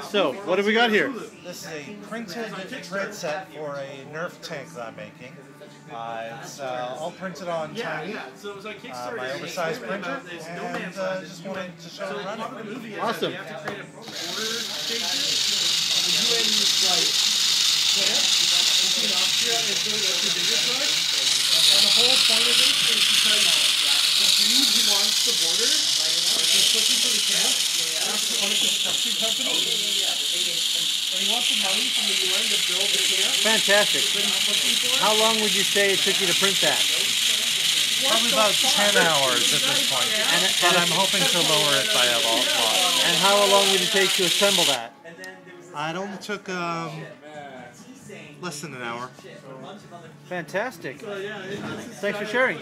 So, what have we got here? This is a printed grid set for a Nerf tank that I'm making. It's all printed on tiny, my oversized printer, and just wanted to show it running. Awesome. And the whole point of this is because the dude who wants the border is pushing for the camp on a construction company. And he wants the money from the UN to build the camp. Fantastic. That he's pushing for. How long would you say it took you to print that? Probably about 10 hours at this point, but I'm hoping to lower it by a lot. And how long would it take to assemble that? It only took less than an hour. Fantastic. Thanks for sharing.